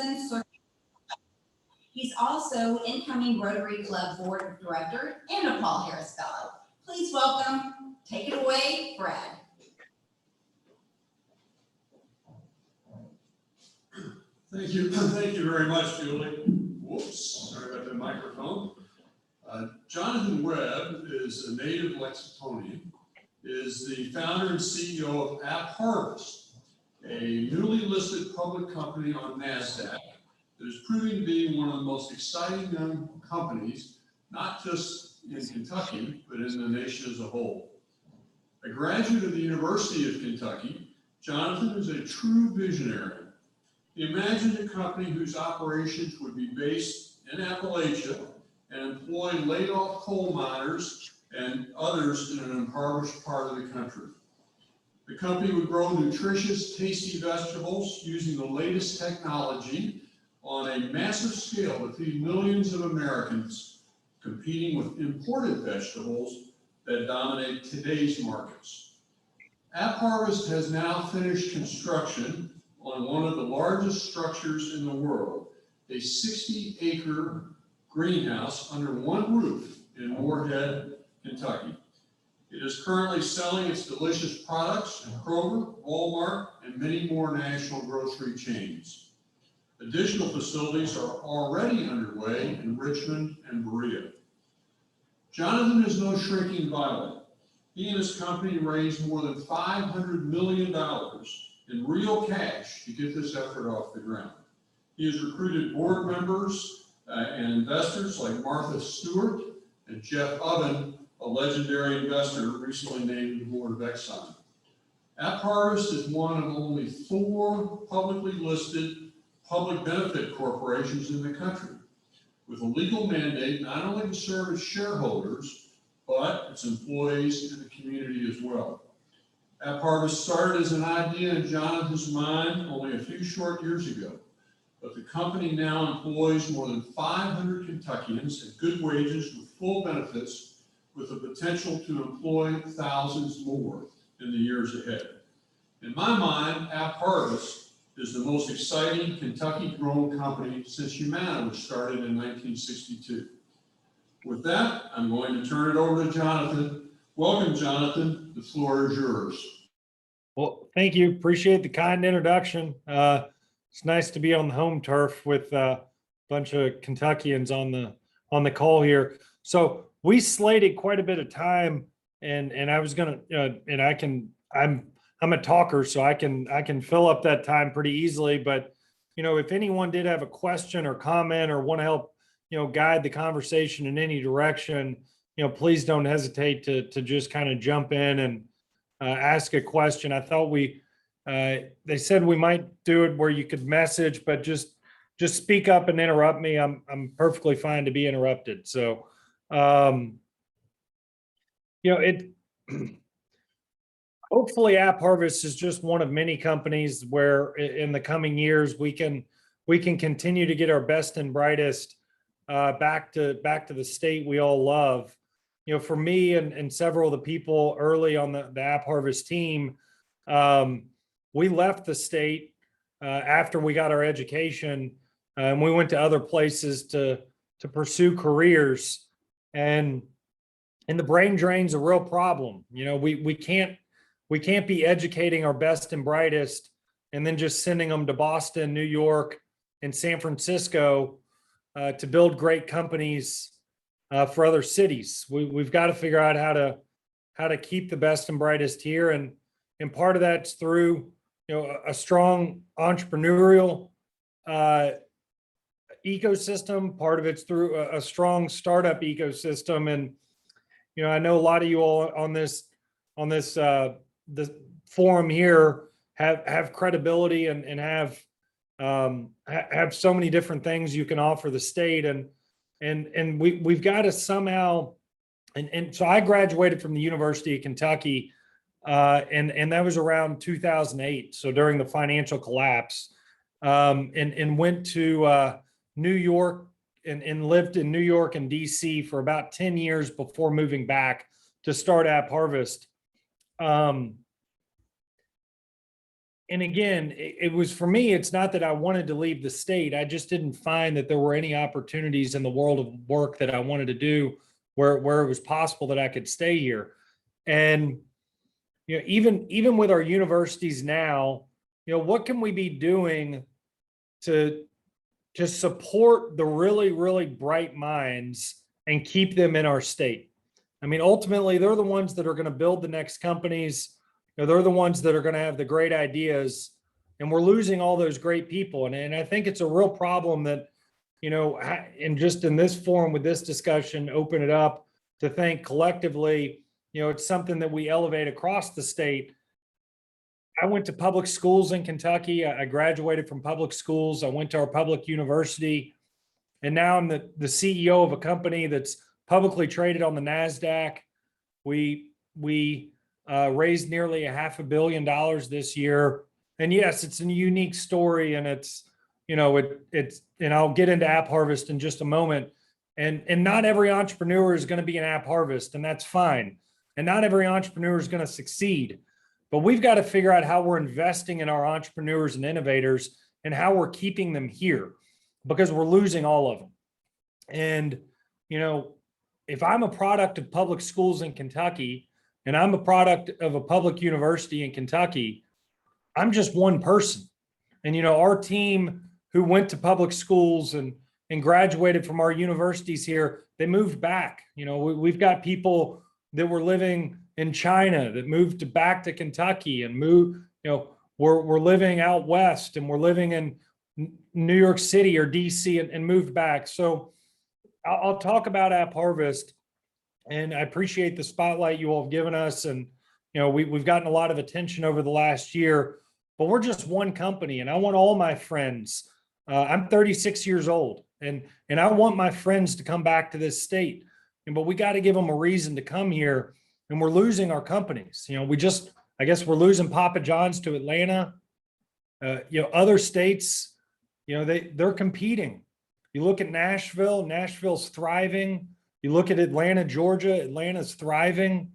Jefferson Circuit. He's also incoming Rotary Club Board Director and a Paul Harris Fellow. Please welcome, take it away, Brad. Thank you very much, Julie. Whoops, sorry about the microphone. Jonathan Webb is a native Lexingtonian, is the founder and CEO of App Harvest, a newly listed public company on NASDAQ that is proving to be one of the most exciting young companies, not just in Kentucky, but in the nation as a whole. A graduate of the University of Kentucky, Jonathan is a true visionary. He imagined a company whose operations would be based in Appalachia and employ laid-off coal miners and others in an impoverished part of the country. The company would grow nutritious, tasty vegetables using the latest technology on a massive scale to feed millions of Americans, competing with imported vegetables that dominate today's markets. App Harvest has now finished construction on one of the largest structures in the world, a 60-acre greenhouse under one roof in Moorhead, Kentucky. It is currently selling its delicious products in Kroger, Walmart, and many more national grocery chains. Additional facilities are already underway in Richmond and Berea. Jonathan is no shrinking violet. He and his company raised more than $500 million in real cash to get this effort off the ground. He has recruited board members and investors like Martha Stewart and Jeff Oven, a legendary investor recently named to the board of Exxon. App Harvest is one of only 4 publicly listed public benefit corporations in the country, with a legal mandate not only to serve its shareholders, but its employees and the community as well. App Harvest started as an idea in Jonathan's mind only a few short years ago, but the company now employs more than 500 Kentuckians at good wages with full benefits, with the potential to employ thousands more in the years ahead. In my mind, App Harvest is the most exciting Kentucky-grown company since Humana was started in 1962. With that, I'm going to turn it over to Jonathan. Welcome, Jonathan. The floor is yours. Well, thank you. Appreciate the kind introduction. It's nice to be on the home turf with a bunch of Kentuckians on the call here. So we slated quite a bit of time, and I was gonna, I'm a talker, so I can fill up that time pretty easily. But if anyone did have a question or comment or want to help, guide the conversation in any direction, please don't hesitate to just kind of jump in and ask a question. I thought they said we might do it where you could message, but just speak up and interrupt me. I'm perfectly fine to be interrupted. So, hopefully App Harvest is just one of many companies where in the coming years we can continue to get our best and brightest back to the state we all love. For me and several of the people early on the App Harvest team, we left the state after we got our education, and we went to other places to pursue careers, and the brain drain's a real problem. We can't be educating our best and brightest and then just sending them to Boston, New York, and San Francisco to build great companies for other cities. We've got to figure out how to keep the best and brightest here, and part of that's through a strong entrepreneurial ecosystem. Part of it's through a strong startup ecosystem, and I know a lot of you all on this the forum here have credibility and have so many different things you can offer the state, and we've got to somehow, and so I graduated from the University of Kentucky, and that was around 2008, so during the financial collapse, and went to New York and lived in New York and DC for about 10 years before moving back to start App Harvest. And and again, it was for me, it's not that I wanted to leave the state. I just didn't find that there were any opportunities in the world of work that I wanted to do where it was possible that I could stay here. And, even with our universities now, what can we be doing to support the really, really bright minds and keep them in our state? I mean, ultimately, they're the ones that are going to build the next companies. They're the ones that are going to have the great ideas, and we're losing all those great people. And I think it's a real problem that, and just in this forum with this discussion, open it up to think collectively, it's something that we elevate across the state. I went to public schools in Kentucky. I graduated from public schools. I went to our public university, and now I'm the CEO of a company that's publicly traded on the NASDAQ. We raised nearly $500 million this year. And yes, it's a unique story, and it's, and I'll get into App Harvest in just a moment. And not every entrepreneur is going to be an App Harvest, and that's fine. And not every entrepreneur is going to succeed. But we've got to figure out how we're investing in our entrepreneurs and innovators and how we're keeping them here, because we're losing all of them. And, if I'm a product of public schools in Kentucky and I'm a product of a public university in Kentucky, I'm just one person. And, our team who went to public schools and graduated from our universities here, they moved back. We've got people that were living in China that moved back to Kentucky and moved, we're living out west, and we're living in New York City or DC and moved back. So I'll talk about App Harvest, and I appreciate the spotlight you all have given us. And, we've gotten a lot of attention over the last year, but we're just one company, and I want all my friends. I'm 36 years old, and I want my friends to come back to this state, but we got to give them a reason to come here. And we're losing our companies. I guess we're losing Papa John's to Atlanta. Other states, they're competing. You look at Nashville, Nashville's thriving. You look at Atlanta, Georgia, Atlanta's thriving.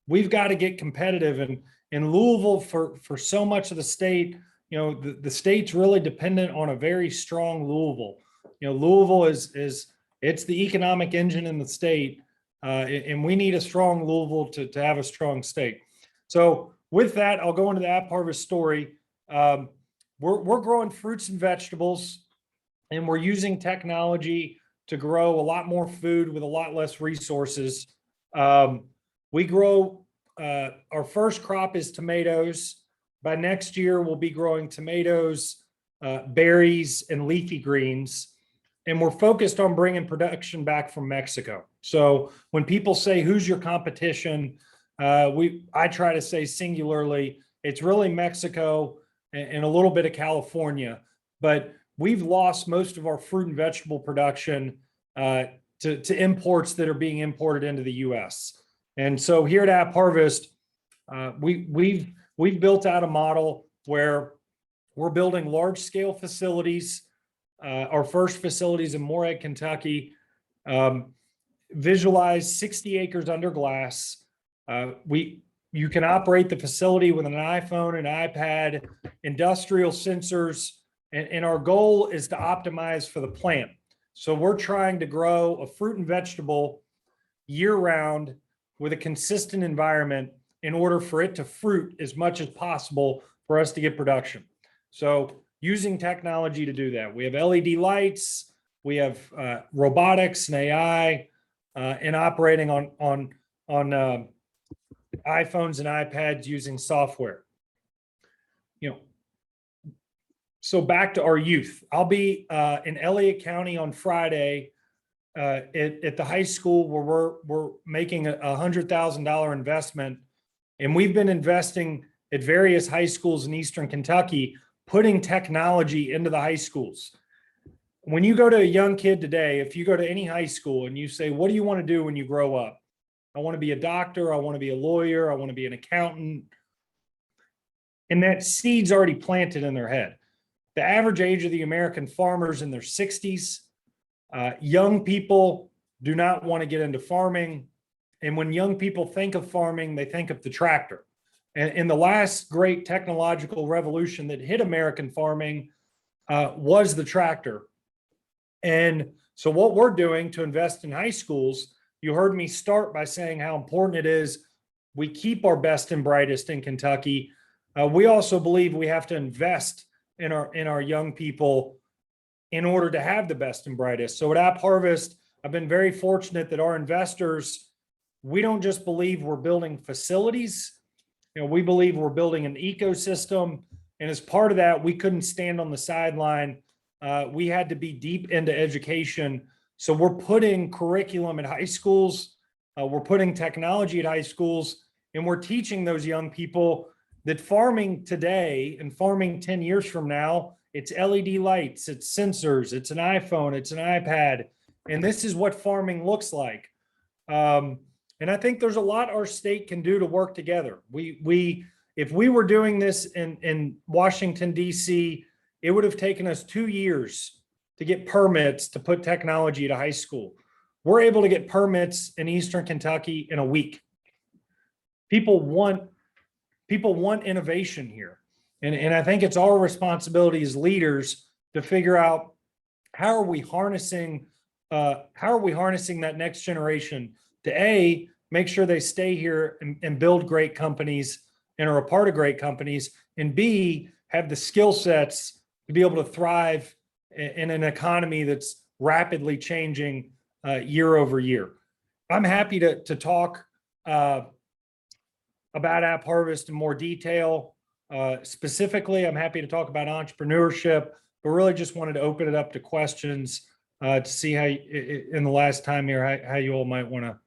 We've got to get competitive. And in Louisville, for so much of the state, the state's really dependent on a very strong Louisville. Louisville is it's the economic engine in the state. And we need a strong Louisville to have a strong state. So with that, I'll go into the App Harvest story. We're growing fruits and vegetables, and we're using technology to grow a lot more food with a lot less resources. We grow, our first crop is tomatoes. By next year, we'll be growing tomatoes, berries, and leafy greens. And we're focused on bringing production back from Mexico. So when people say, who's your competition? I try to say singularly, it's really Mexico and a little bit of California. But we've lost most of our fruit and vegetable production to imports that are being imported into the US. And so here at App Harvest, we've built out a model where we're building large scale facilities. Our first facilities in Morehead, Kentucky, visualize 60 acres under glass. You can operate the facility with an iPhone, an iPad, industrial sensors, and our goal is to optimize for the plant. So we're trying to grow a fruit and vegetable year round with a consistent environment in order for it to fruit as much as possible for us to get production. So using technology to do that. We have LED lights, we have robotics and AI, and operating on iPhones and iPads using software. So back to our youth. I'll be in Elliott County on Friday at the high school where we're making a $100,000 investment, and we've been investing at various high schools in Eastern Kentucky, putting technology into the high schools. When you go to a young kid today, if you go to any high school and you say, what do you want to do when you grow up? I want to be a doctor. I want to be a lawyer. I want to be an accountant. And that seed's already planted in their head. The average age of the American farmers in their 60s. Young people do not want to get into farming. And when young people think of farming, they think of the tractor. And the last great technological revolution that hit American farming was the tractor. And so what we're doing to invest in high schools, you heard me start by saying how important it is we keep our best and brightest in Kentucky. We also believe we have to invest in our young people in order to have the best and brightest. So at App Harvest, I've been very fortunate that our investors, we don't just believe we're building facilities, we believe we're building an ecosystem. And as part of that, we couldn't stand on the sideline. We had to be deep into education. So we're putting curriculum at high schools, we're putting technology at high schools, and we're teaching those young people that farming today and farming 10 years from now, it's LED lights, it's sensors, it's an iPhone, it's an iPad, and this is what farming looks like. And I think there's a lot our state can do to work together. If we were doing this in Washington, D.C., it would have taken us 2 years to get permits to put technology at a high school. We're able to get permits in Eastern Kentucky in a week. People want innovation here. And I think it's our responsibility as leaders to figure out how are we harnessing that next generation to make sure they stay here and build great companies and are a part of great companies, and B, have the skill sets to be able to thrive in an economy that's rapidly changing year over year. I'm happy to talk about App Harvest in more detail. Specifically, I'm happy to talk about entrepreneurship, but really just wanted to open it up to questions to see how, in the last time here, how you all might want to,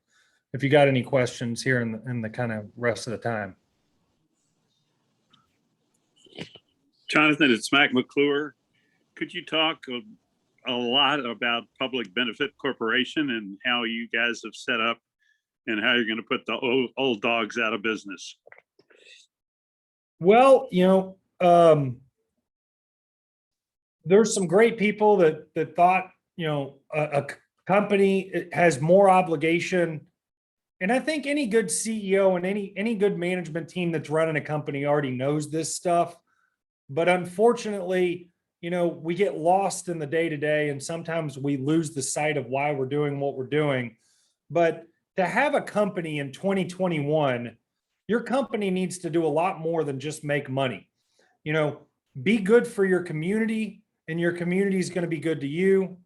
if you got any questions here in the kind of rest of the time. Jonathan, it's Mac McClure. Could you talk a lot about Public Benefit Corporation and how you guys have set up and how you're going to put the old dogs out of business? Well, there's some great people that thought, a company has more obligation. And I think any good CEO and any good management team that's running a company already knows this stuff. But unfortunately, we get lost in the day-to-day, and sometimes we lose the sight of why we're doing what we're doing. But to have a company in 2021, your company needs to do a lot more than just make money. Be good for your community, and your community is going to be good to you.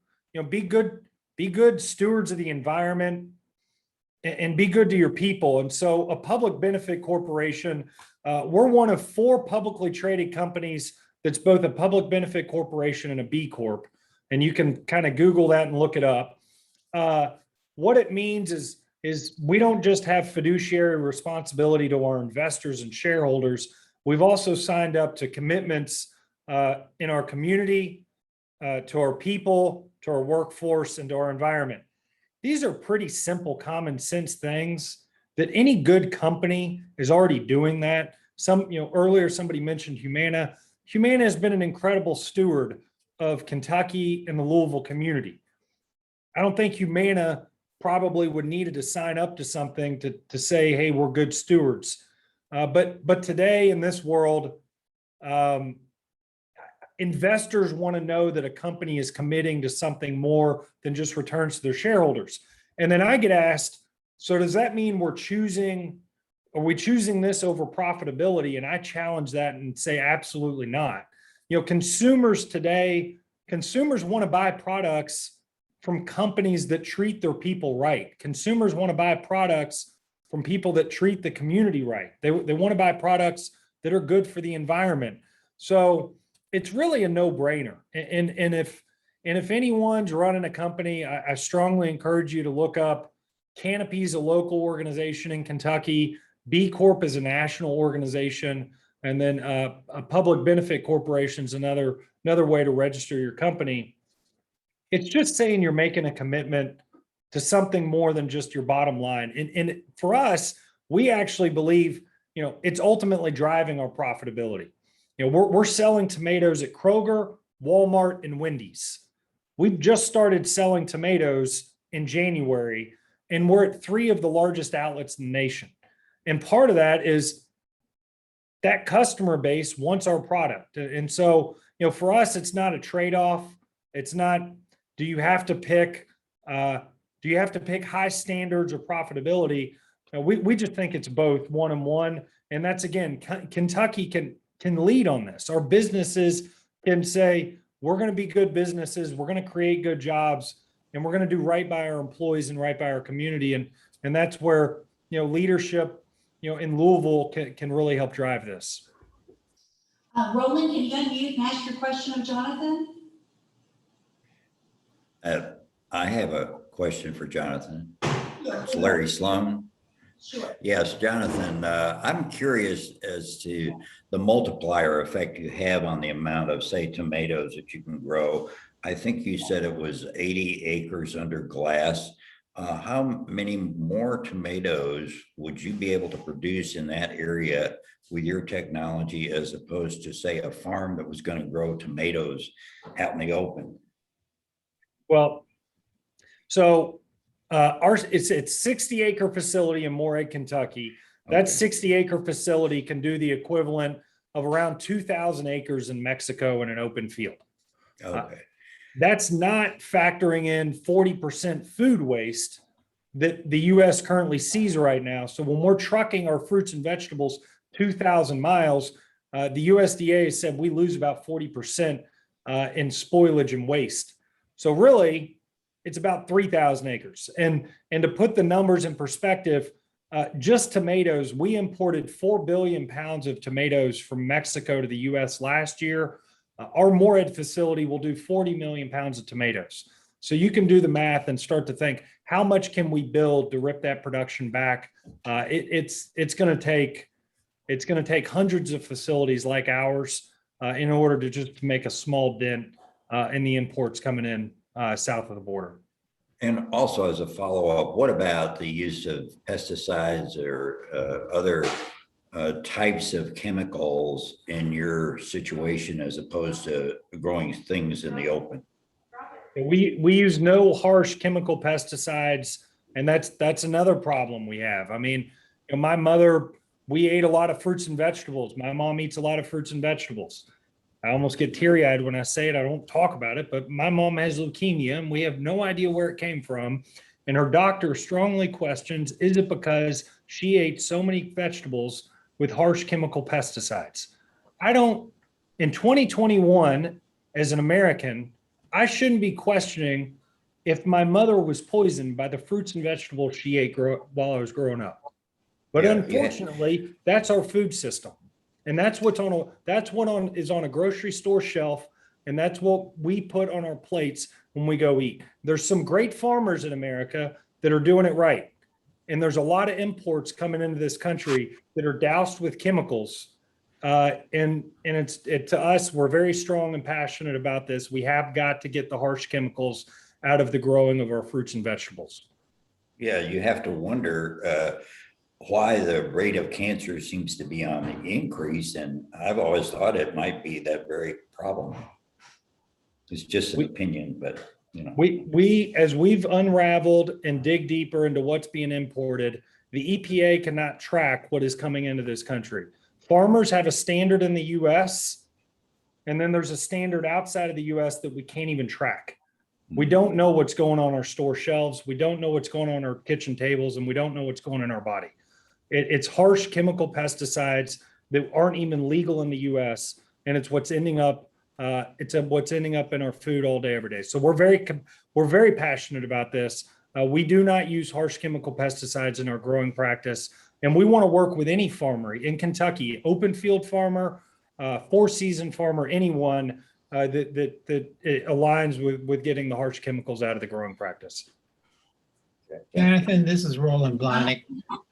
Be good stewards of the environment, and be good to your people. And so a public benefit corporation, we're one of 4 publicly traded companies that's both a public benefit corporation and a B Corp. And you can kind of Google that and look it up. What it means is we don't just have fiduciary responsibility to our investors and shareholders. We've also signed up to commitments in our community, to our people, to our workforce, and to our environment. These are pretty simple, common sense things that any good company is already doing that. Earlier somebody mentioned Humana. Humana has been an incredible steward of Kentucky and the Louisville community. I don't think Humana probably would needed to sign up to something to say, hey, we're good stewards. But today in this world, investors want to know that a company is committing to something more than just returns to their shareholders. And then I get asked, so does that mean are we choosing this over profitability? And I challenge that and say, absolutely not. Consumers today, want to buy products from companies that treat their people right. Consumers want to buy products from people that treat the community right. They want to buy products that are good for the environment. So it's really a no-brainer. And if anyone's running a company, I strongly encourage you to look up Canopy is a local organization in Kentucky. B Corp is a national organization. And then a public benefit corporation is another way to register your company. It's just saying you're making a commitment to something more than just your bottom line. And for us, we actually believe, it's ultimately driving our profitability. We're selling tomatoes at Kroger, Walmart, and Wendy's. We've just started selling tomatoes in January, and we're at 3 of the largest outlets in the nation. And part of that is that customer base wants our product. And so, for us, it's not a trade-off. It's not, do you have to pick high standards or profitability? We just think it's both one and one. And that's, again, Kentucky can lead on this. Our businesses can say, we're going to be good businesses. We're going to create good jobs, and we're going to do right by our employees and right by our community. And that's where, leadership, in Louisville can really help drive this. Roland, can you unmute and ask your question of Jonathan? I have a question for Jonathan. Sure. It's Larry Sloan. Sure. Yes, Jonathan, I'm curious as to the multiplier effect you have on the amount of, say, tomatoes that you can grow. I think you said it was 80 acres under glass. How many more tomatoes would you be able to produce in that area with your technology as opposed to, say, a farm that was going to grow tomatoes out in the open? Well, so it's 60-acre facility in Morehead, Kentucky. That 60-acre facility can do the equivalent of around 2,000 acres in Mexico in an open field. Okay. That's not factoring in 40% food waste that the U.S. currently sees right now. So when we're trucking our fruits and vegetables 2,000 miles, the USDA has said we lose about 40% in spoilage and waste. So really, it's about 3,000 acres. And to put the numbers in perspective, just tomatoes, we imported 4 billion pounds of tomatoes from Mexico to the U.S. last year. Our Morehead facility will do 40 million pounds of tomatoes. So you can do the math and start to think, how much can we build to rip that production back? It's going to take hundreds of facilities like ours in order to just make a small dent in the imports coming in south of the border. And also, as a follow-up, what about the use of pesticides or other types of chemicals in your situation as opposed to growing things in the open? We use no harsh chemical pesticides, and that's another problem we have. I mean, my mother, we ate a lot of fruits and vegetables. My mom eats a lot of fruits and vegetables. I almost get teary-eyed when I say it. I don't talk about it, but my mom has leukemia, and we have no idea where it came from. And her doctor strongly questions, is it because she ate so many vegetables with harsh chemical pesticides? In 2021, as an American, I shouldn't be questioning if my mother was poisoned by the fruits and vegetables she ate while I was growing up. But unfortunately, that's our food system. And that's what is on a grocery store shelf. And that's what we put on our plates when we go eat. There's some great farmers in America that are doing it right. And there's a lot of imports coming into this country that are doused with chemicals. And to us, we're very strong and passionate about this. We have got to get the harsh chemicals out of the growing of our fruits and vegetables. Yeah, you have to wonder why the rate of cancer seems to be on the increase. And I've always thought it might be that very problem. It's just an opinion, but as we've unraveled and dig deeper into what's being imported, the EPA cannot track what is coming into this country. Farmers have a standard in the US, and then there's a standard outside of the US that we can't even track. We don't know what's going on our store shelves. We don't know what's going on our kitchen tables, and we don't know what's going in our body. It's harsh chemical pesticides that aren't even legal in the US, and it's what's ending up in our food all day, every day. So we're very passionate about this. We do not use harsh chemical pesticides in our growing practice. And we want to work with any farmer in Kentucky, open field farmer, 4-season farmer, anyone that aligns with getting the harsh chemicals out of the growing practice. Jonathan, this is Roland Blahnik.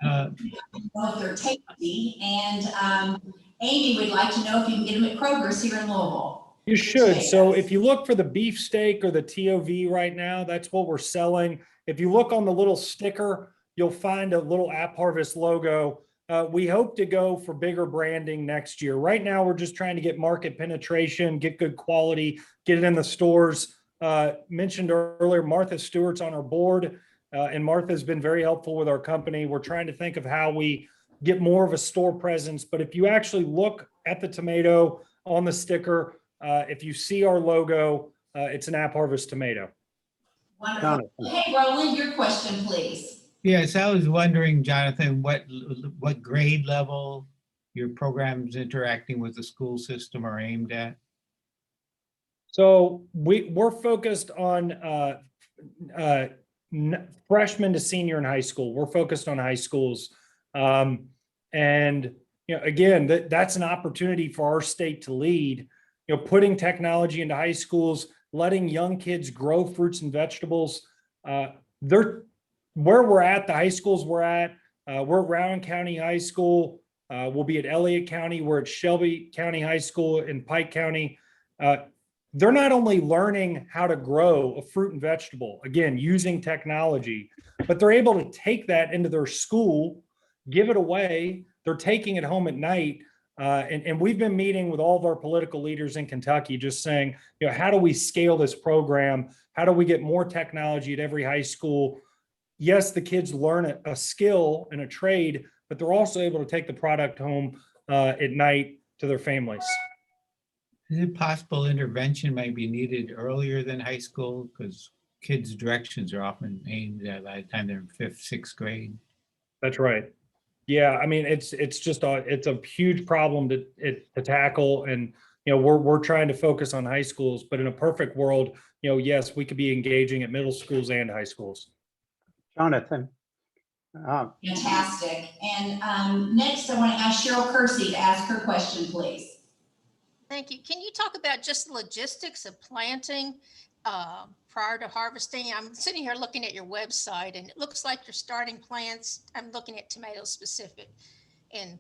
Well, they're tasty, and Amy would like to know if you can get them at Kroger's here in Louisville. You should. So if you look for the beefsteak or the TOV right now, that's what we're selling. If you look on the little sticker, you'll find a little App Harvest logo. We hope to go for bigger branding next year. Right now, we're just trying to get market penetration, get good quality, get it in the stores. Mentioned earlier, Martha Stewart's on our board, and Martha's been very helpful with our company. We're trying to think of how we get more of a store presence. But if you actually look at the tomato on the sticker, if you see our logo, it's an App Harvest tomato. Wonderful. Hey, Roland, your question, please. Yes, I was wondering, Jonathan, what grade level your programs interacting with the school system are aimed at? So we're focused on freshman to senior in high school. We're focused on high schools. And again, that's an opportunity for our state to lead, putting technology into high schools, letting young kids grow fruits and vegetables. They're where we're at, the high schools we're at. We're at Rowan County High School. We'll be at Elliott County. We're at Shelby County High School in Pike County. They're not only learning how to grow a fruit and vegetable, again, using technology, but they're able to take that into their school, give it away. They're taking it home at night. And we've been meeting with all of our political leaders in Kentucky, just saying, how do we scale this program? How do we get more technology at every high school? Yes, the kids learn a skill and a trade, but they're also able to take the product home at night to their families. Is it possible intervention might be needed earlier than high school? Because kids' directions are often aimed at by the time they're in 5th, 6th grade. That's right. Yeah, I mean, it's a huge problem to tackle, and we're trying to focus on high schools. But in a perfect world, yes, we could be engaging at middle schools and high schools. Jonathan. Fantastic. And next, I want to ask Cheryl Kersey to ask her question, please. Thank you. Can you talk about just the logistics of planting prior to harvesting? I'm sitting here looking at your website, and it looks like you're starting plants. I'm looking at tomatoes specific in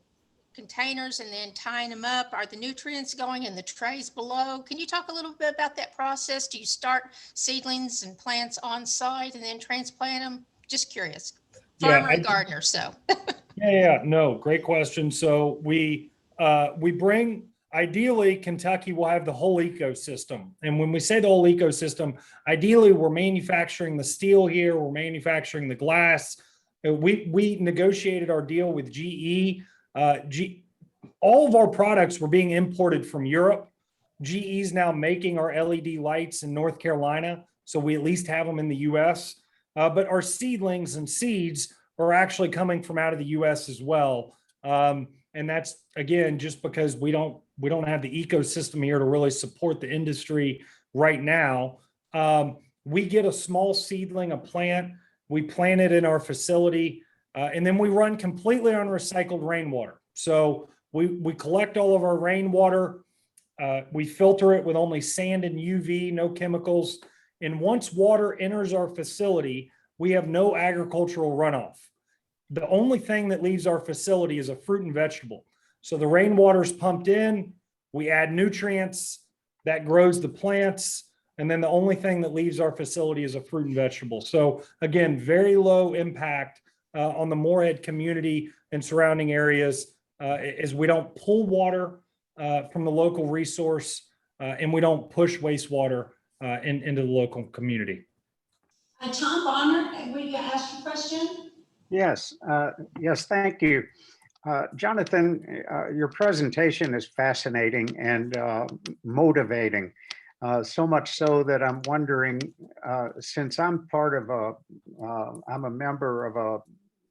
containers and then tying them up. Are the nutrients going in the trays below? Can you talk a little bit about that process? Do you start seedlings and plants on site and then transplant them? Just curious. Farmer and gardener, so. No, great question. So we bring, ideally, Kentucky will have the whole ecosystem. And when we say the whole ecosystem, ideally, we're manufacturing the steel here, we're manufacturing the glass. We negotiated our deal with GE. All of our products were being imported from Europe. GE is now making our LED lights in North Carolina, so we at least have them in the US. But our seedlings and seeds are actually coming from out of the US as well. And that's, again, just because we don't have the ecosystem here to really support the industry right now. We get a small seedling, a plant, we plant it in our facility, and then we run completely on recycled rainwater. So we collect all of our rainwater, we filter it with only sand and UV, no chemicals. And once water enters our facility, we have no agricultural runoff. The only thing that leaves our facility is a fruit and vegetable. So the rainwater is pumped in, we add nutrients, that grows the plants, and then the only thing that leaves our facility is a fruit and vegetable. So again, very low impact on the Moorhead community and surrounding areas, as we don't pull water from the local resource, and we don't push wastewater into the local community. Tom Bonner, will you ask your question? Yes, thank you. Jonathan, your presentation is fascinating and motivating. So much so that I'm wondering, since I'm I'm a member of a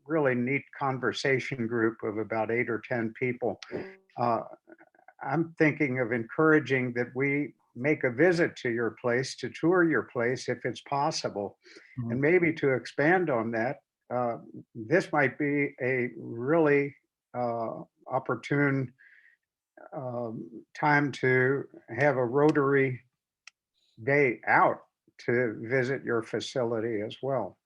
really neat conversation group of about 8 or 10 people, I'm thinking of encouraging that we make a visit to your place, to tour your place if it's possible. Mm-hmm. And maybe to expand on that, this might be a really opportune time to have a Rotary day out to visit your facility as well.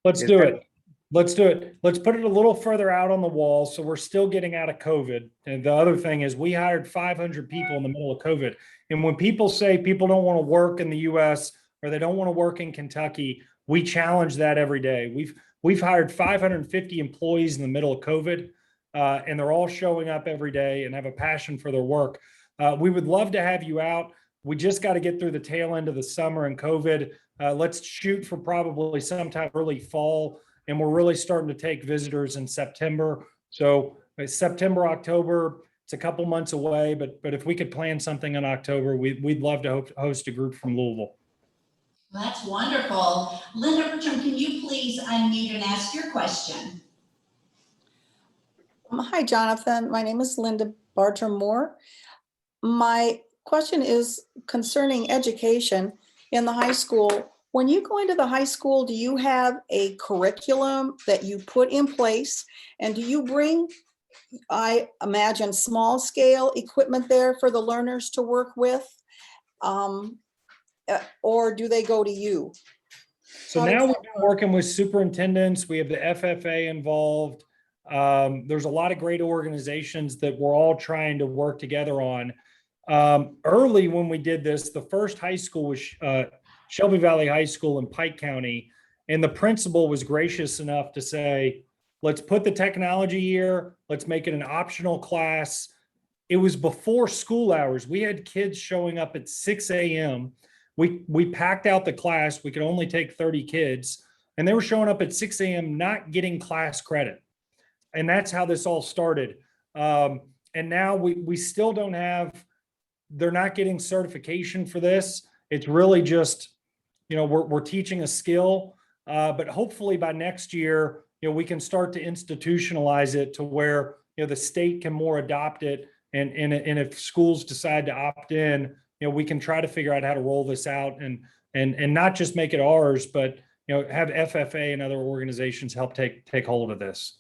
Let's do it. Let's put it a little further out on the wall, so we're still getting out of COVID. And the other thing is, we hired 500 people in the middle of COVID. And when people say people don't want to work in the US or they don't want to work in Kentucky, we challenge that every day. We've hired 550 employees in the middle of COVID, and they're all showing up every day and have a passion for their work. We would love to have you out. We just got to get through the tail end of the summer and COVID. Let's shoot for probably sometime early fall. And we're really starting to take visitors in September. So September, October, it's a couple months away, but if we could plan something in October, we'd love to host a group from Louisville. That's wonderful. Linda Bertram, can you please unmute and ask your question? Hi, Jonathan. My name is Linda Bartram Moore. My question is concerning education in the high school. When you go into the high school, do you have a curriculum that you put in place? And do you bring, I imagine, small scale equipment there for the learners to work with? Or do they go to you? So How now does we've that been working with superintendents. We have the FFA involved. There's a lot of great organizations that we're all trying to work together on. Early when we did this, the first high school was Shelby Valley High School in Pike County. And the principal was gracious enough to say, let's put the technology here. Let's make it an optional class. It was before school hours. We had kids showing up at 6 a.m. We packed out the class. We could only take 30 kids. And they were showing up at 6 a.m. not getting class credit. And that's how this all started. And now we still don't have, they're not getting certification for this. It's really just, we're teaching a skill, but hopefully by next year, we can start to institutionalize it to where, the state can more adopt it. And if schools decide to opt in, we can try to figure out how to roll this out and not just make it ours, but, have FFA and other organizations help take hold of this.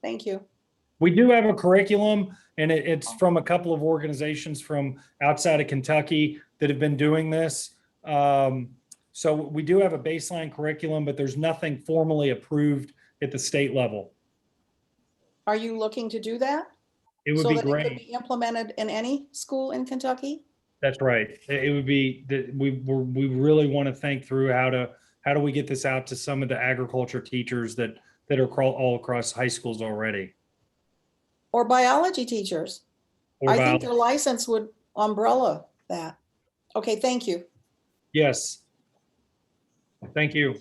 Thank you. We do have a curriculum, and it's from a couple of organizations from outside of Kentucky that have been doing this. So we do have a baseline curriculum, but there's nothing formally approved at the state level. Are you looking to do that? It would So be that it could great. be implemented in any school in Kentucky? That's right. It would be that we really want to think through how do we get this out to some of the agriculture teachers that are all across high schools already. Or biology teachers? Or I think their license would umbrella that. Okay, thank you. Yes. Thank you.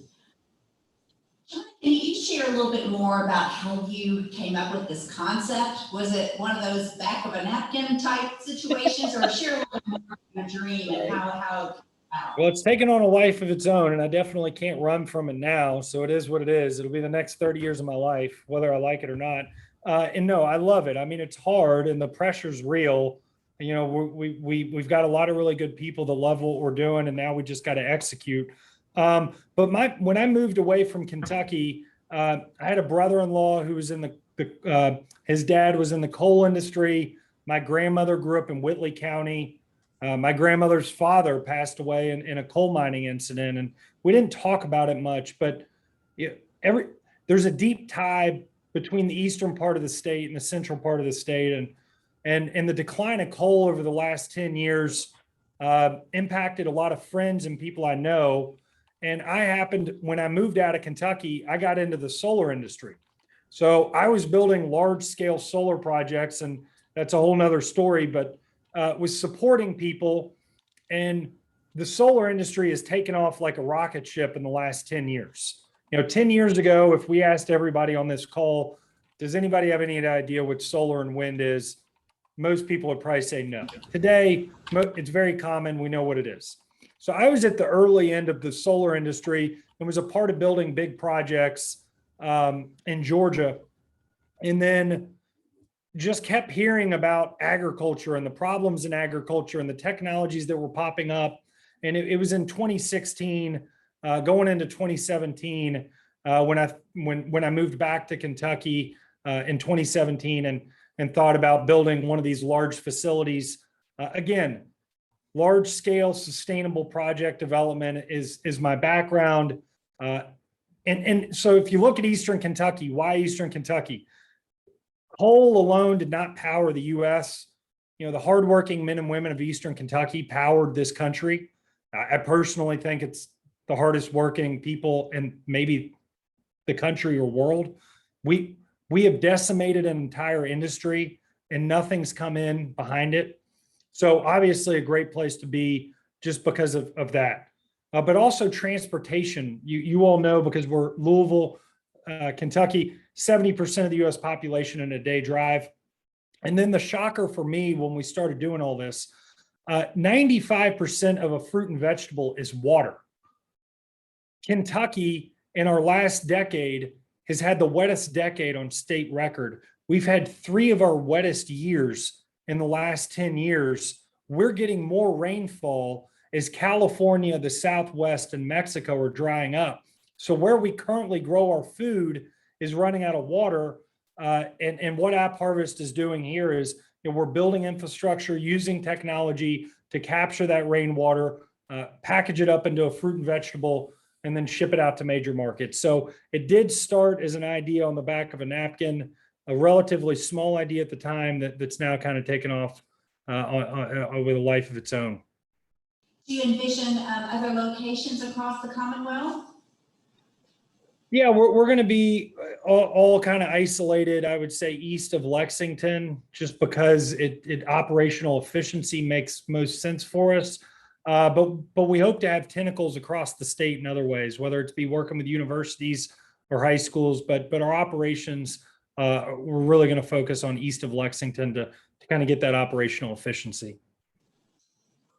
Can you share a little bit more about how you came up with this concept? Was it one of those back of a napkin type situations, or share a little bit more of your dream and how? Well, it's taken on a life of its own, and I definitely can't run from it now. So it is what it is. It'll be the next 30 years of my life, whether I like it or not. And no, I love it. I mean, it's hard and the pressure's real. We've got a lot of really good people that love what we're doing, and now we just got to execute. But when I moved away from Kentucky, I had a brother-in-law who was in his dad was in the coal industry. My grandmother grew up in Whitley County. My grandmother's father passed away in a coal mining incident, and we didn't talk about it much, but there's a deep tie between the eastern part of the state and the central part of the state, and the decline of coal over the last 10 years impacted a lot of friends and people I know. And when I moved out of Kentucky, I got into the solar industry. So I was building large scale solar projects, and that's a whole nother story, but was supporting people. And the solar industry has taken off like a rocket ship in the last 10 years. 10 years ago, if we asked everybody on this call, does anybody have any idea what solar and wind is? Most people would probably say no. Today, it's very common. We know what it is. So I was at the early end of the solar industry and was a part of building big projects in Georgia. And then just kept hearing about agriculture and the problems in agriculture and the technologies that were popping up. And it was in 2016, going into 2017, when I moved back to Kentucky in 2017 and thought about building one of these large facilities. Again, large scale sustainable project development is my background. And so if you look at Eastern Kentucky, why Eastern Kentucky? Coal alone did not power the US. The hardworking men and women of Eastern Kentucky powered this country. I personally think it's the hardest working people in maybe the country or world. We have decimated an entire industry and nothing's come in behind it. So obviously a great place to be just because of that. But also transportation. You all know, because we're Louisville, Kentucky, 70% of the US population in a day drive. And then the shocker for me when we started doing all this, 95% of a fruit and vegetable is water. Kentucky in our last decade has had the wettest decade on state record. We've had 3 of our wettest years in the last 10 years. We're getting more rainfall as California, the Southwest, and Mexico are drying up. So where we currently grow our food is running out of water. And what App Harvest is doing here is, we're building infrastructure using technology to capture that rainwater, package it up into a fruit and vegetable, and then ship it out to major markets. So it did start as an idea on the back of a napkin, a relatively small idea at the time that's now kind of taken off with a life of its own. Do you envision other locations across the Commonwealth? Yeah, we're going to be all kind of isolated, I would say, east of Lexington, just because it operational efficiency makes most sense for us. But we hope to have tentacles across the state in other ways, whether it's be working with universities or high schools. But our operations, we're really going to focus on east of Lexington to kind of get that operational efficiency.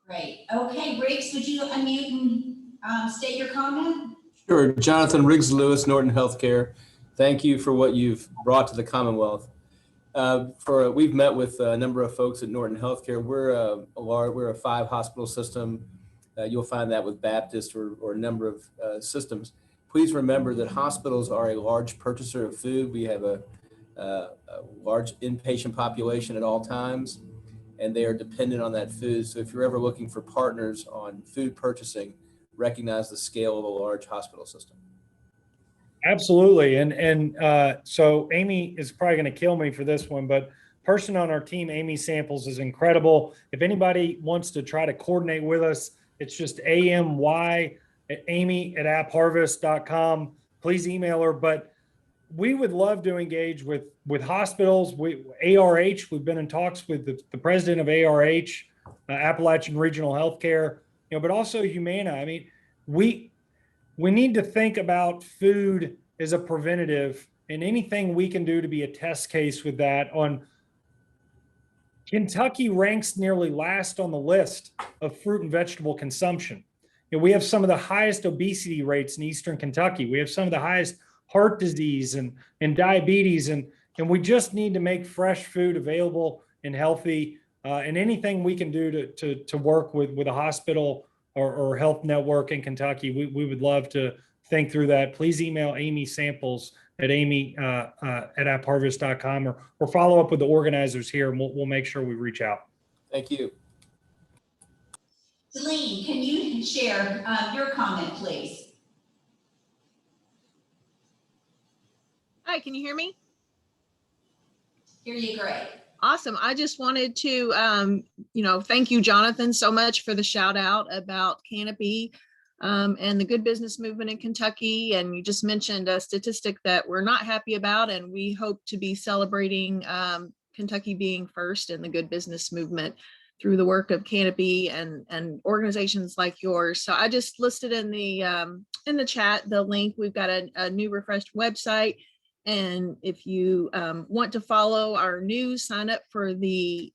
Great. Okay, Riggs, would you unmute and state your comment? Sure. Jonathan Riggs Lewis, Norton Healthcare. Thank you for what you've brought to the Commonwealth. We've met with a number of folks at Norton Healthcare. We're a 5-hospital system. You'll find that with Baptist or a number of systems. Please remember that hospitals are a large purchaser of food. We have a large inpatient population at all times, and they are dependent on that food. So if you're ever looking for partners on food purchasing, recognize the scale of a large hospital system. Absolutely. And so Amy is probably going to kill me for this one, but person on our team, Amy Samples, is incredible. If anybody wants to try to coordinate with us, it's just amy@appharvest.com. Please email her. But we would love to engage with hospitals. ARH, we've been in talks with the president of ARH, Appalachian Regional Healthcare, but also Humana. I mean, we need to think about food as a preventative, and anything we can do to be a test case with that. Kentucky ranks nearly last on the list of fruit and vegetable consumption. We have some of the highest obesity rates in Eastern Kentucky. We have some of the highest heart disease and diabetes, and we just need to make fresh food available and healthy. And anything we can do to work with a hospital or health network in Kentucky, we would love to think through that. Please email Amy Samples at amy@appharvest.com or follow up with the organizers here, and we'll make sure we reach out. Thank you. Celine, can you share your comment, please? Hi, can you hear me? Hear you great. Awesome. I just wanted to, thank you, Jonathan, so much for the shout out about Canopy and the good business movement in Kentucky. And you just mentioned a statistic that we're not happy about, and we hope to be celebrating Kentucky being first in the good business movement through the work of Canopy and organizations like yours. So I just listed in the chat the link. We've got a new refreshed website. And if you want to follow our news, sign up for the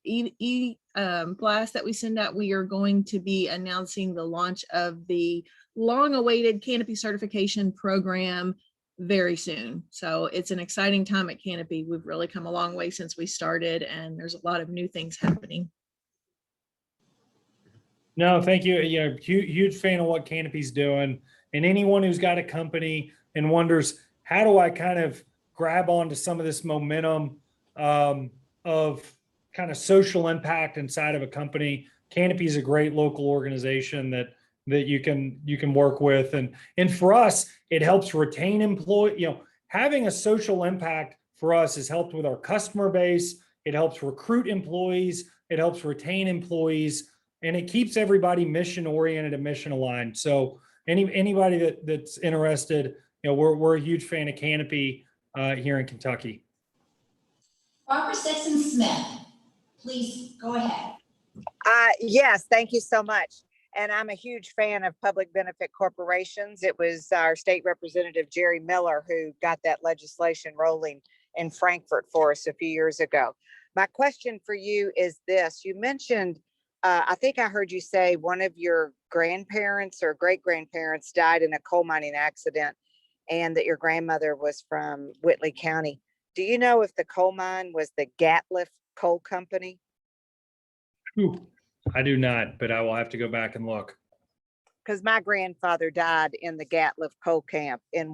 blast that we send out. We are going to be announcing the launch of the long-awaited Canopy certification program very soon. So it's an exciting time at Canopy. We've really come a long way since we started, and there's a lot of new things happening. No, thank you. Yeah, huge fan of what Canopy's doing. And anyone who's got a company and wonders, how do I kind of grab onto some of this momentum of kind of social impact inside of a company? Canopy is a great local organization that you can work with, and for us, it helps retain employees. Having a social impact for us has helped with our customer base. It helps recruit employees. It helps retain employees, and it keeps everybody mission oriented and mission aligned. So anybody that's interested, we're a huge fan of Canopy here in Kentucky. Barbara Sexton-Smith, please go ahead. Yes, thank you so much. And I'm a huge fan of public benefit corporations. It was our state representative, Jerry Miller, who got that legislation rolling in Frankfurt for us a few years ago. My question for you is this. You mentioned, I think I heard you say one of your grandparents or great-grandparents died in a coal mining accident and that your grandmother was from Whitley County. Do you know if the coal mine was the Gatliff Coal Company? Ooh, I do not, but I will have to go back and look. Because my grandfather died in the Gatliff Coal Camp in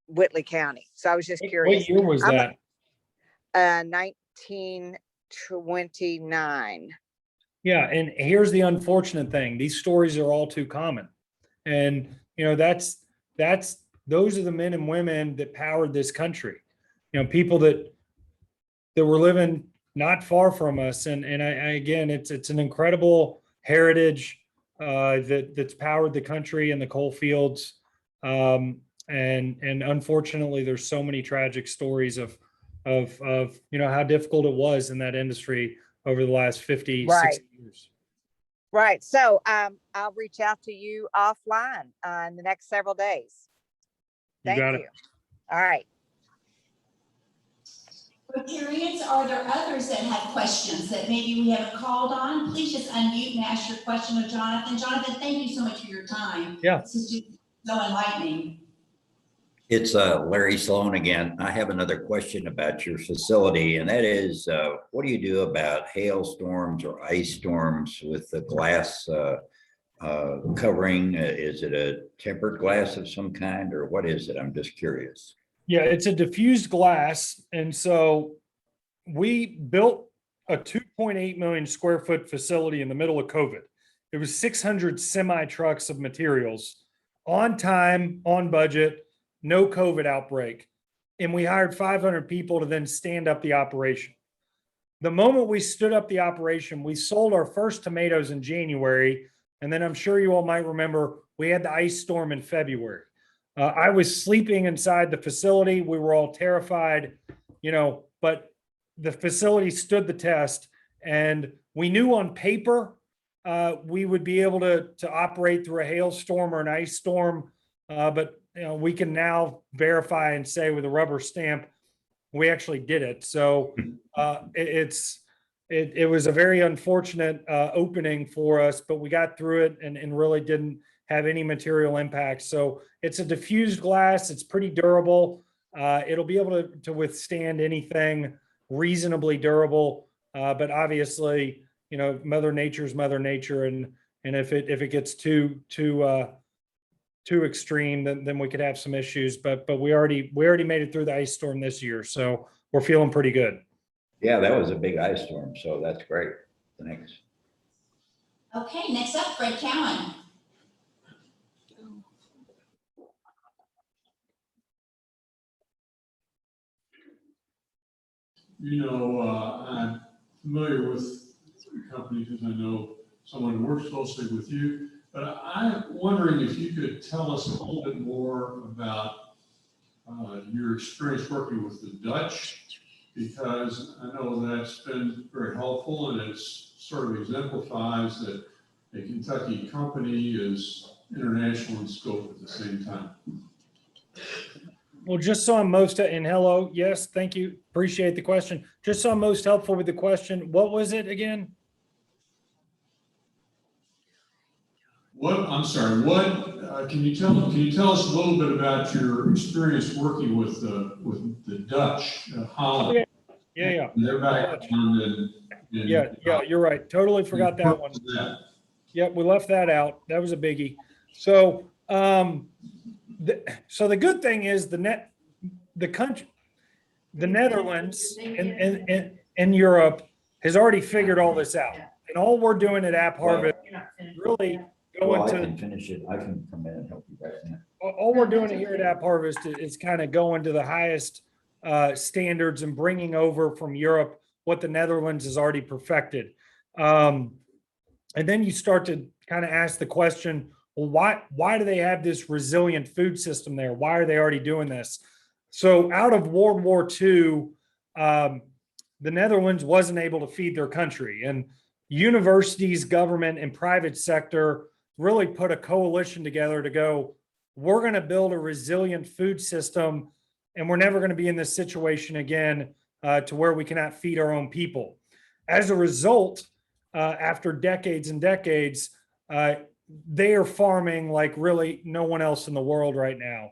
Whitley County. So I was just curious. What year was I'm that? 1929. Yeah, and here's the unfortunate thing. These stories are all too common. And, you know, those are the men and women that powered this country. You know, people that were living not far from us. And again, it's an incredible heritage that's powered the country and the coal fields. And unfortunately, there's so many tragic stories of you know how difficult it was in that industry over the last 50, Right. 60 years. Right. So I'll reach out to you offline in the next several days. You got it. Thank you. All right. Rotarians, are there others that have questions that maybe we haven't called on? Please just unmute and ask your question of Jonathan. Jonathan, thank you so much for your time. Yeah. This is just so enlightening. It's Larry Sloan again. I have another question about your facility, and that is, what do you do about hailstorms or ice storms with the glass covering? Is it a tempered glass of some kind, or what is it? I'm just curious. Yeah, it's a diffused glass. And so we built a 2.8 million square foot facility in the middle of COVID. It was 600 semi trucks of materials on time, on budget, no COVID outbreak. And we hired 500 people to then stand up the operation. The moment we stood up the operation, we sold our first tomatoes in January. And then I'm sure you all might remember, we had the ice storm in February. I was sleeping inside the facility. We were all terrified, you know, but the facility stood the test, and we knew on paper we would be able to operate through a hailstorm or an ice storm. But you know, we can now verify and say with a rubber stamp, we actually did it. So it was a very unfortunate opening for us, but we got through it and really didn't have any material impact. So it's a diffused glass. It's pretty durable. It'll be able to withstand anything reasonably durable. But obviously, you know, Mother Nature's Mother Nature, and if it gets too extreme, then we could have some issues. But we already made it through the ice storm this year, so we're feeling pretty good. Yeah, that was a big ice storm, so that's great. Thanks. Okay, next up, Fred Cowan. You know, I'm familiar with the company because I know someone who works closely with you, but I'm wondering if you could tell us a little bit more about your experience working with the Dutch, because I know that's been very helpful, and it sort of exemplifies that a Kentucky company is international in scope at the same time. Well, just so I'm most, and hello, yes, thank you, appreciate the question. Just so I'm most helpful with the question, what was it again? I'm sorry, can you tell us a little bit about your experience working with the Dutch, Holland? Yeah. Their background and Yeah, you're right. Totally forgot that one. Yep, we left that out. That was a biggie. So, so the good thing is the Netherlands and Europe has already figured all this out. And all we're doing at App Harvest really Well, I can finish it. I can come in and help you guys now. all we're doing here at App Harvest is kind of going to the highest standards and bringing over from Europe what the Netherlands has already perfected. And then you start to kind of ask the question, well, why do they have this resilient food system there? Why are they already doing this? So out of World War II, the Netherlands wasn't able to feed their country. And, universities, government, and private sector really put a coalition together to go, we're going to build a resilient food system, and we're never going to be in this situation again to where we cannot feed our own people. As a result, after decades and decades, they are farming like really no one else in the world right now.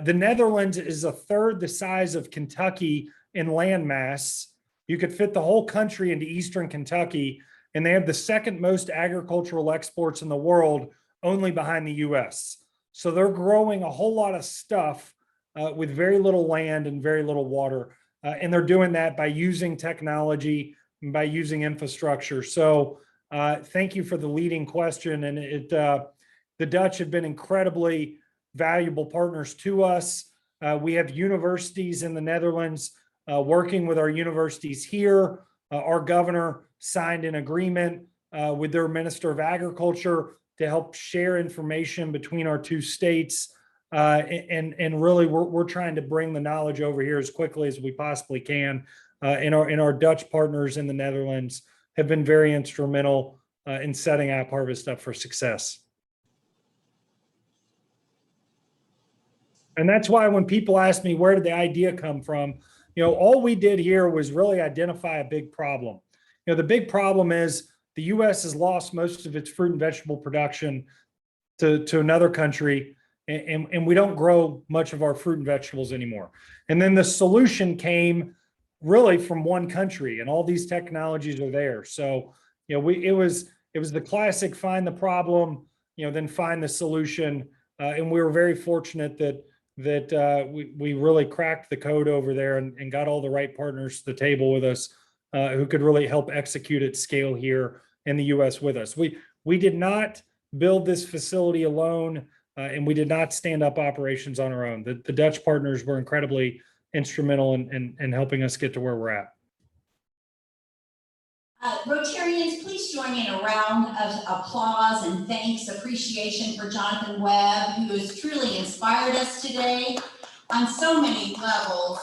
The Netherlands is a third the size of Kentucky in land mass. You could fit the whole country into Eastern Kentucky, and they have the second most agricultural exports in the world, only behind the US. So they're growing a whole lot of stuff with very little land and very little water. And they're doing that by using technology and by using infrastructure. So thank you for the leading question. And the Dutch have been incredibly valuable partners to us. We have universities in the Netherlands working with our universities here. Our governor signed an agreement with their Minister of Agriculture to help share information between our two states. And really, we're trying to bring the knowledge over here as quickly as we possibly can. And our Dutch partners in the Netherlands have been very instrumental in setting App Harvest up for success. And that's why when people ask me, where did the idea come from? All we did here was really identify a big problem. The big problem is the U.S. has lost most of its fruit and vegetable production to another country, and we don't grow much of our fruit and vegetables anymore. And then the solution came really from one country, and all these technologies are there. So, it was the classic find the problem, then find the solution. And we were very fortunate that we really cracked the code over there and got all the right partners to the table with us who could really help execute at scale here in the U.S. with us. We did not build this facility alone, and we did not stand up operations on our own. The Dutch partners were incredibly instrumental in helping us get to where we're at. Rotarians, please join me in a round of applause and thanks, appreciation for Jonathan Webb, who has truly inspired us today on so many levels.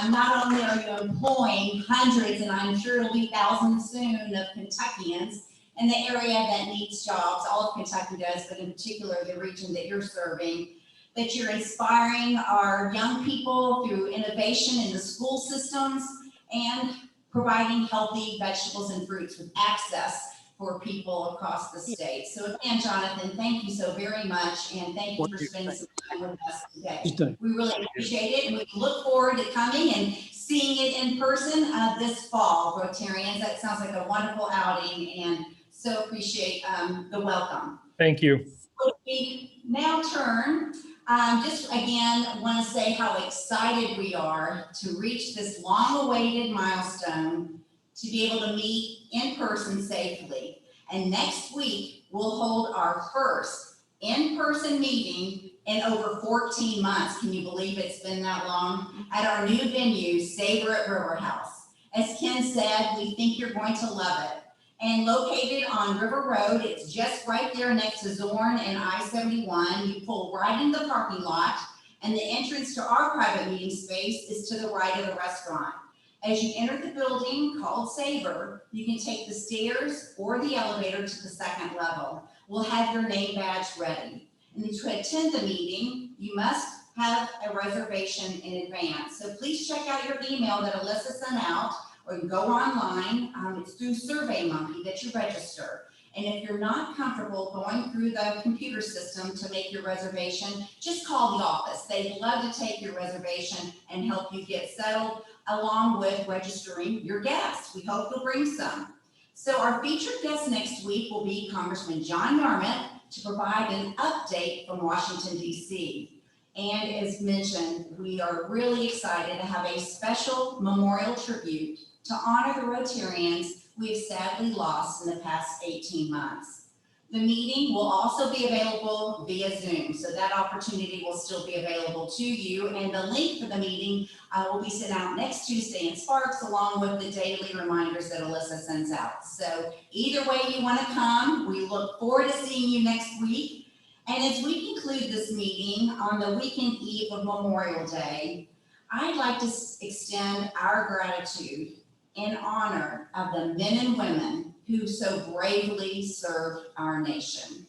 Not only are you employing hundreds, and I'm sure it'll be thousands soon, of Kentuckians in the area that needs jobs, all of Kentucky does, but in particular the region that you're serving, that you're inspiring our young people through innovation in the school systems and providing healthy vegetables and fruits with access for people across the state. So again, Jonathan, thank you so very much, and thank you for spending some time with us today. We really appreciate it, and we look forward to coming and seeing it in person this fall, Rotarians. That sounds like a wonderful outing, and so appreciate the welcome. Thank you. So we now turn, just again, want to say how excited we are to reach this long-awaited milestone to be able to meet in person safely. And next week, we'll hold our first in-person meeting in over 14 months. Can you believe it's been that long? At our new venue, Savor at River House. As Ken said, we think you're going to love it. And located on River Road, it's just right there next to Zorn and I-71. You pull right into the parking lot, and the entrance to our private meeting space is to the right of the restaurant. As you enter the building called Savor, you can take the stairs or the elevator to the second level. We'll have your name badge ready. And to attend the meeting, you must have a reservation in advance. So please check out your email that Alyssa sent out, or you go online. It's through SurveyMonkey that you register. And if you're not comfortable going through the computer system to make your reservation, just call the office. They'd love to take your reservation and help you get settled, along with registering your guests. We hope you'll bring some. So our featured guest next week will be Congressman John Yarmouth to provide an update from Washington, D.C. And as mentioned, we are really excited to have a special memorial tribute to honor the Rotarians we've sadly lost in the past 18 months. The meeting will also be available via Zoom, so that opportunity will still be available to you. And the link for the meeting will be sent out next Tuesday in Sparks, along with the daily reminders that Alyssa sends out. So either way you want to come, we look forward to seeing you next week. And as we conclude this meeting on the weekend eve of Memorial Day, I'd like to extend our gratitude in honor of the men and women who so bravely served our nation.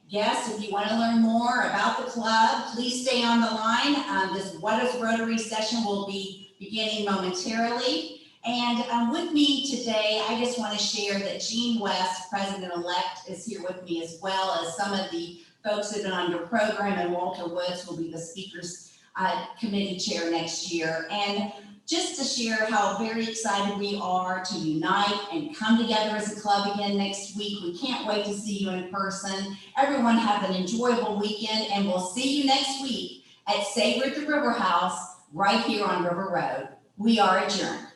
Guests, if you want to learn more about the club, please stay on the line. This What Is Rotary session will be beginning momentarily. And with me today, I just want to share that Gene West, President-elect, is here with me, as well as some of the folks that have been on your program, and Walter Woods will be the Speakers Committee Chair next year. And just to share how very excited we are to unite and come together as a club again next week. We can't wait to see you in person. Everyone have an enjoyable weekend, and we'll see you next week at Savor at the River House right here on River Road. We are adjourned.